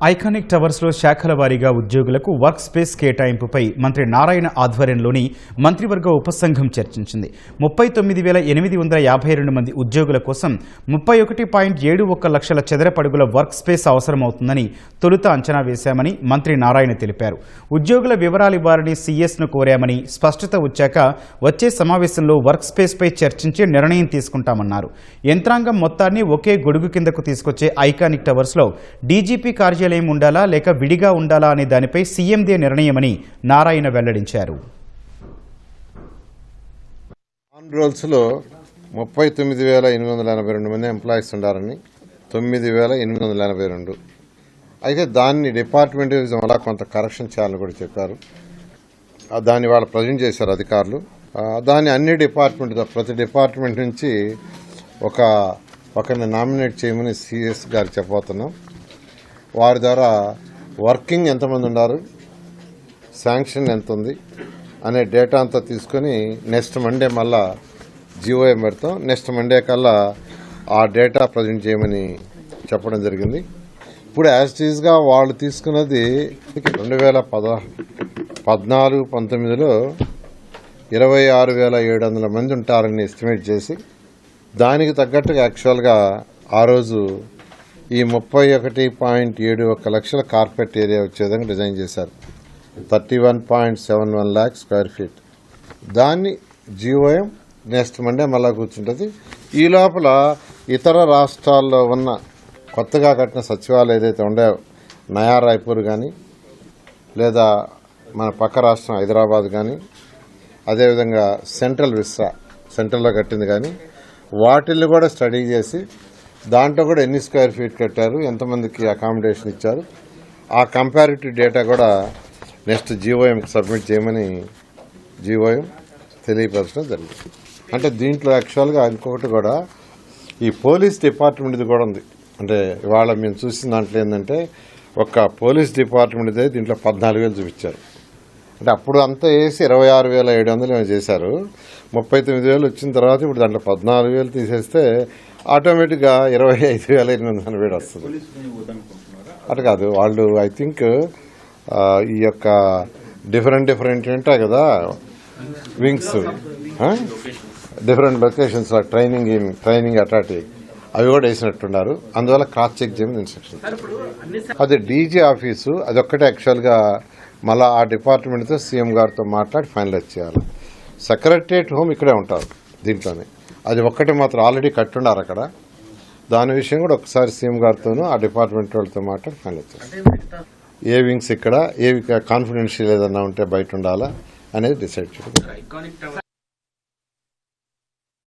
Iconic towers లో శాఖల వారీగా ఉద్యోగులకు వర్క్ స్పేస్ కేటాయింపుపై మంత్రి నారాయణ ఆధ్వర్యంలోని మంత్రివర్గ ఉపసంఘం చర్చించింది. 39,852 మంది ఉద్యోగుల కోసం 31.71 లక్షల చదరపడుగుల వర్క్ స్పేస్ అవసరమవుతుందని తొలుత అంచనా వేశామని మంత్రి నారాయణ తెలిపారు. ఉద్యోగుల వివరాలు ఇవ్వాలని సీఎస్ను కోరామని స్పష్టత వచ్చాక వచ్చే సమావేశంలో వర్క్ స్పేస్ పై చర్చించి నిర్ణయం తీసుకుంటామన్నారు. యంత్రాంగం మొత్తాన్ని ఒకే గొడుగు కిందకు తీసుకొచ్చే ఐకానిక్ టవర్స్ లో డీజీపీ కార్యాలయం ఉండాలా లేక విడిగా ఉండాలా అనే దానిపై సీఎందే నిర్ణయమని నారాయణ వెల్లడించారు. ఆన్ రోల్స్ లో 39,882 మంది ఎంప్లాయీస్ ఉండాలని 9,882. అయితే దాన్ని డిపార్ట్మెంట్ అలా కొంత కరెక్షన్ చేయాలని కూడా చెప్పారు. దాన్ని వాళ్ళు ప్రజెంట్ చేశారు అధికారులు. దాన్ని అన్ని డిపార్ట్మెంట్ ప్రతి డిపార్ట్మెంట్ నుంచి ఒకరిని నామినేట్ చేయమని సిఎస్ గారికి చెప్పబోతున్నాం. వారి ద్వారా వర్కింగ్ ఎంతమంది ఉన్నారు, శాంక్షన్ ఎంత ఉంది అనే డేటా అంతా తీసుకుని నెక్స్ట్ మండే మళ్ళా జీఓఎం పెడతాం. నెక్స్ట్ మండే కల్లా ఆ డేటా ప్రజెంట్ చేయమని చెప్పడం జరిగింది. ఇప్పుడు యాజ్ ఇట్ ఈజ్గా వాళ్ళు తీసుకున్నది 2014-19లో 26,700 మంది ఉంటారని ఎస్టిమేట్ చేసి దానికి తగ్గట్టుగా యాక్చువల్గా ఆ రోజు ఈ 31.71 లక్షల కార్పెట్ ఏరియా వచ్చే విధంగా డిజైన్ చేశారు. 31.71 lakh స్క్వేర్ ఫీట్. దాన్ని జీఓఎం నెక్స్ట్ మండే మళ్ళా కూర్చుంటుంది. ఈ లోపల ఇతర రాష్ట్రాల్లో ఉన్న కొత్తగా కట్టిన సచివాలయం ఏదైతే ఉండే నయా రాయ్పూర్ కానీ లేదా మన పక్క రాష్ట్రం హైదరాబాద్ కానీ అదేవిధంగా సెంట్రల్ విస్రా సెంట్రల్లో కట్టింది కానీ వాటిల్ని కూడా స్టడీ చేసి దాంట్లో కూడా ఎన్ని స్క్వేర్ ఫీట్ కట్టారు, ఎంతమందికి అకామిడేషన్ ఇచ్చారు, ఆ కంపారిటివ్ డేటా కూడా నెక్స్ట్ జీఓఎంకి సబ్మిట్ చేయమని జీఓఎం తెలియపరచడం జరిగింది. అంటే దీంట్లో యాక్చువల్గా ఇంకొకటి కూడా ఈ పోలీస్ డిపార్ట్మెంట్ది కూడా ఉంది. అంటే ఇవాళ మేము చూసిన దాంట్లో ఏంటంటే ఒక పోలీస్ డిపార్ట్మెంట్దే దీంట్లో 14,000 చూపించారు. అంటే అప్పుడు అంతా వేసి 26,700 చేశారు. 39,000 వచ్చిన తర్వాత ఇప్పుడు దాంట్లో 14,000 తీసేస్తే ఆటోమేటిక్గా 25,887 వస్తుంది. అటు కాదు, వాళ్ళు ఐ థింక్ ఈ యొక్క డిఫరెంట్ ఉంటాయి కదా wings, different locations training authority అవి కూడా వేసినట్టున్నారు. అందువల్ల క్రాస్ చెక్ చేయమని ఇన్స్ట్రక్షన్. అది డీజీ ఆఫీసు అదొక్కటే యాక్చువల్గా మళ్ళీ ఆ డిపార్ట్మెంట్తో సీఎం గారితో మాట్లాడి ఫైనలైజ్ చేయాలి. సెక్రటరియట్ హోమ్ ఇక్కడే ఉంటారు దీంట్లోనే. అది ఒక్కటి మాత్రం ఆల్రెడీ కట్టున్నారు అక్కడ. దాని విషయం కూడా ఒకసారి సీఎం గారితోనూ ఆ డిపార్ట్మెంట్ వాళ్ళతో మాట్లాడి ఫైనలైజ్ చేస్తారు. ఏ వింగ్స్ ఇక్కడ, ఏ కాన్ఫిడెన్షియల్ ఏదన్నా ఉంటే బయట ఉండాలా అనేది డిసైడ్ చేయాలి.